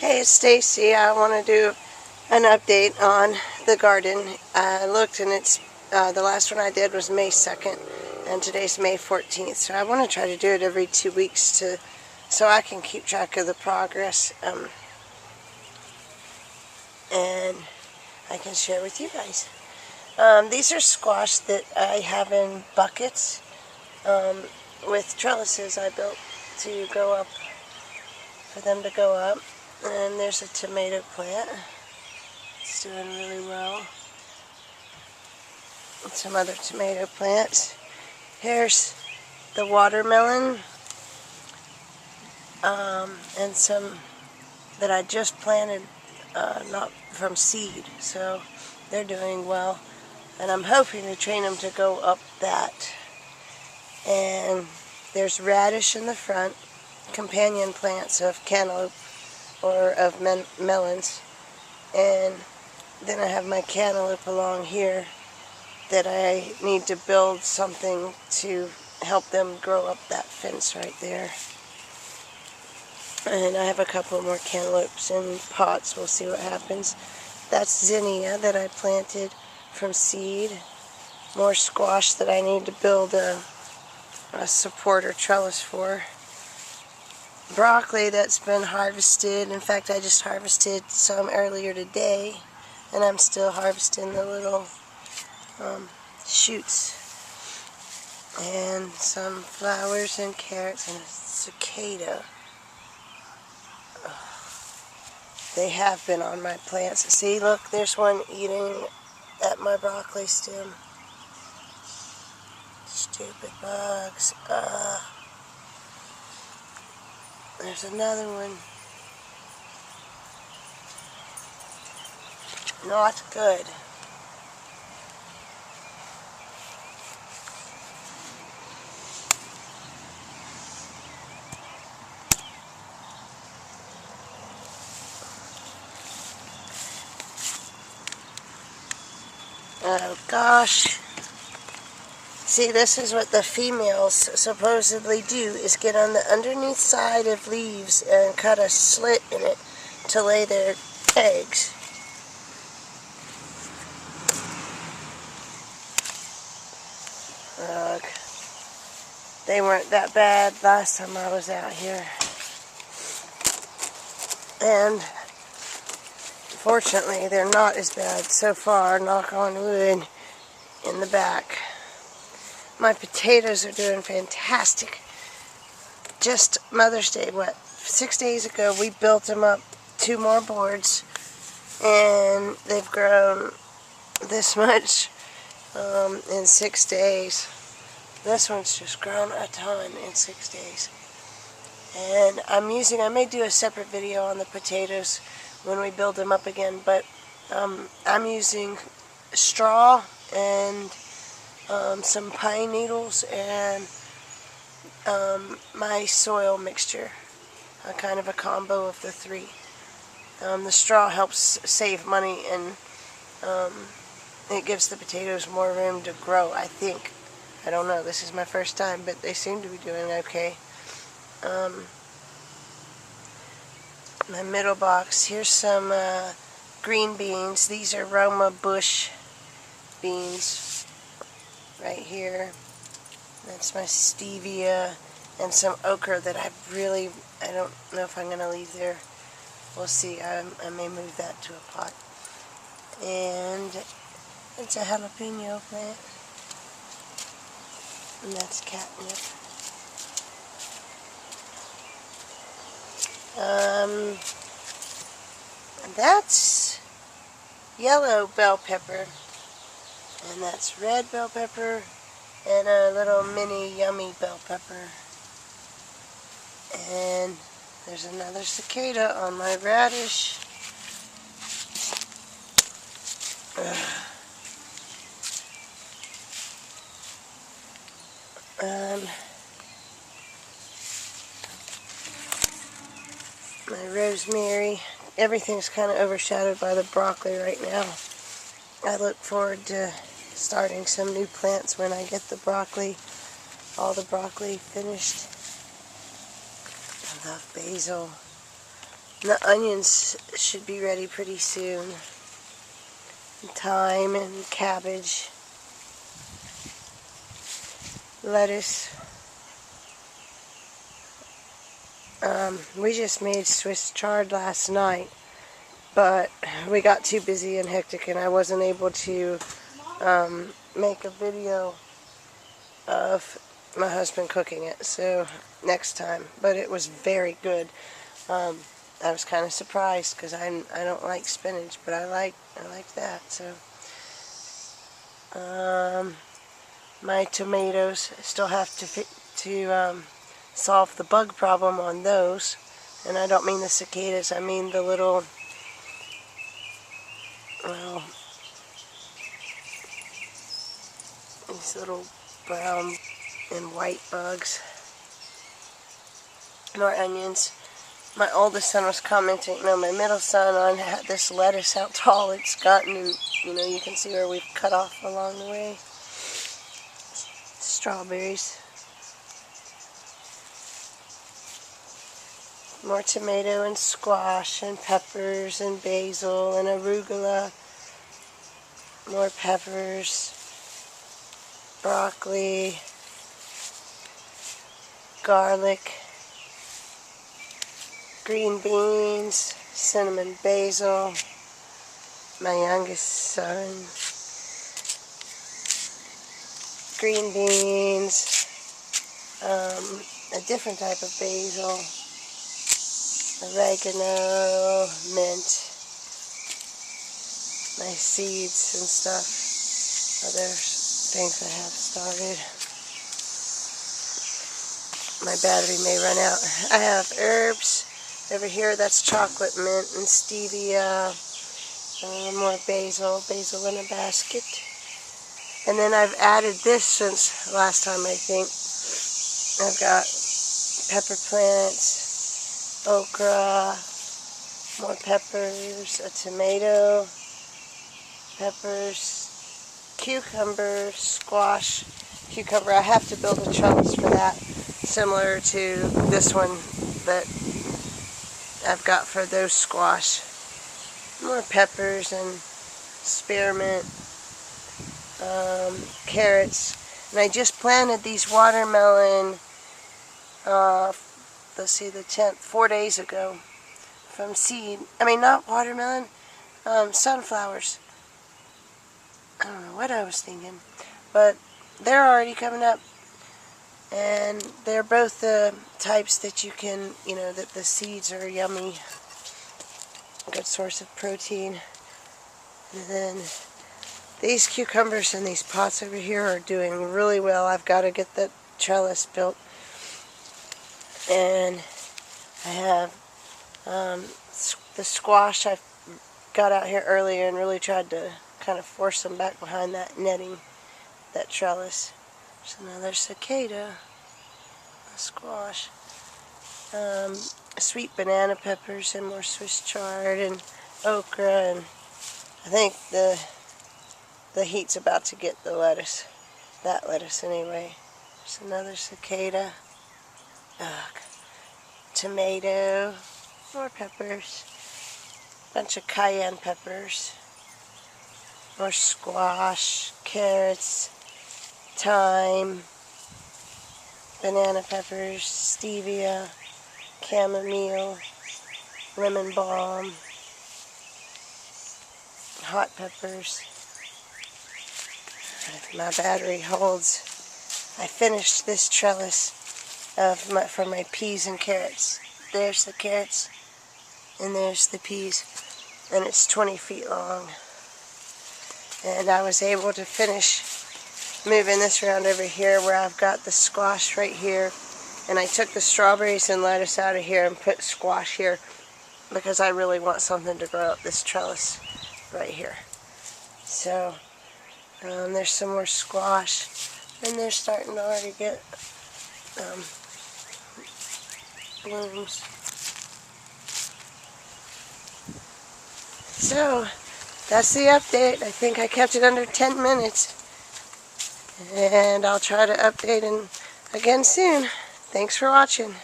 Hey, it's Stacy. I want to do an update on the garden. I looked and it's the last one I did was May 2nd and today's May 14th. So I want to try to do it every 2 weeks so I can keep track of the progress and I can share with you guys. These are squash that I have in buckets with trellises I built to go up, for them to go up. And there's a tomato plant. It's doing really well. And some other tomato plants. Here's the watermelon. And some that I just planted, not from seed. So they're doing well. And I'm hoping to train them to go up that. And there's radish in the front. Companion plants of cantaloupe or of melons, and then I have my cantaloupe along here that I need to build something to help them grow up that fence right there. And I have a couple more cantaloupes in pots. We'll see what happens. That's zinnia that I planted from seed. More squash that I need to build a support or trellis for. Broccoli that's been harvested. In fact, I just harvested some earlier today, and I'm still harvesting the little shoots. And some flowers and carrots and a cicada. They have been on my plants. See, look, there's one eating at my broccoli stem. Stupid bugs. There's another one. Not good. Oh gosh. See, this is what the females supposedly do, is get on the underneath side of leaves and cut a slit in it to lay their eggs. Ugh. They weren't that bad last time I was out here. And fortunately, they're not as bad so far, knock on wood, in the back. My potatoes are doing fantastic. Just Mother's Day, 6 days ago, we built them up 2 more boards, and they've grown this much in 6 days. This one's just grown a ton in 6 days. And I may do a separate video on the potatoes when we build them up again, but I'm using straw and some pine needles and my soil mixture, a kind of a combo of the 3. The straw helps save money, and it gives the potatoes more room to grow, I think. I don't know, this is my first time, but they seem to be doing okay. My middle box, here's some green beans. These are Roma bush beans right here. That's my stevia and some okra that I don't know if I'm going to leave there. We'll see. I may move that to a pot. And it's a jalapeno plant. And that's catnip. That's yellow bell pepper. And that's red bell pepper. And a little mini yummy bell pepper. And there's another cicada on my radish. My rosemary. Everything's kind of overshadowed by the broccoli right now. I look forward to starting some new plants when I get all the broccoli finished. I love basil. And the onions should be ready pretty soon. And thyme and cabbage. Lettuce. We just made Swiss chard last night, but we got too busy and hectic and I wasn't able to make a video of my husband cooking it, so next time. But it was very good. I was kind of surprised because I don't like spinach, but I like that. So my tomatoes, I still have to solve the bug problem on those, and I don't mean the cicadas. I mean the little, well, these little brown and white bugs. More onions. My oldest son was commenting, no, my middle son, on this lettuce, how tall it's gotten, and you can see where we've cut off along the way. Strawberries. More tomato and squash and peppers and basil and arugula. More peppers. Broccoli. Garlic. Green beans. Cinnamon basil. My youngest son. Green beans. A different type of basil. Oregano, mint, my seeds and stuff, other things I have started. My battery may run out. I have herbs over here, that's chocolate mint and stevia, more basil in a basket. And then I've added this since last time, I think. I've got pepper plants, okra, more peppers, a tomato, peppers, cucumber, squash, cucumber. I have to build a trellis for that, similar to this one that I've got for those squash. More peppers and spearmint, carrots. And I just planted these watermelon, let's see, the 10th, 4 days ago, from seed. I mean, not watermelon, sunflowers. I don't know what I was thinking, but they're already coming up, and they're both the types that you can, that the seeds are yummy, good source of protein. And then these cucumbers in these pots over here are doing really well. I've got to get the trellis built. And I have the squash I got out here earlier and really tried to kind of force them back behind that netting, that trellis. There's another cicada, a squash. Sweet banana peppers and more Swiss chard and okra, and I think the heat's about to get the lettuce, that lettuce anyway. There's another cicada. Tomato, more peppers, bunch of cayenne peppers, more squash, carrots, thyme, banana peppers, stevia, chamomile, lemon balm, hot peppers. If my battery holds, I finished this trellis for my peas and carrots. There's the carrots and there's the peas, and it's 20 feet long. And I was able to finish moving this around over here where I've got the squash right here, and I took the strawberries and lettuce out of here and put squash here because I really want something to grow up this trellis right here. So there's some more squash, and they're starting to already get blooms. So that's the update. I think I kept it under 10 minutes, and I'll try to update again soon. Thanks for watching.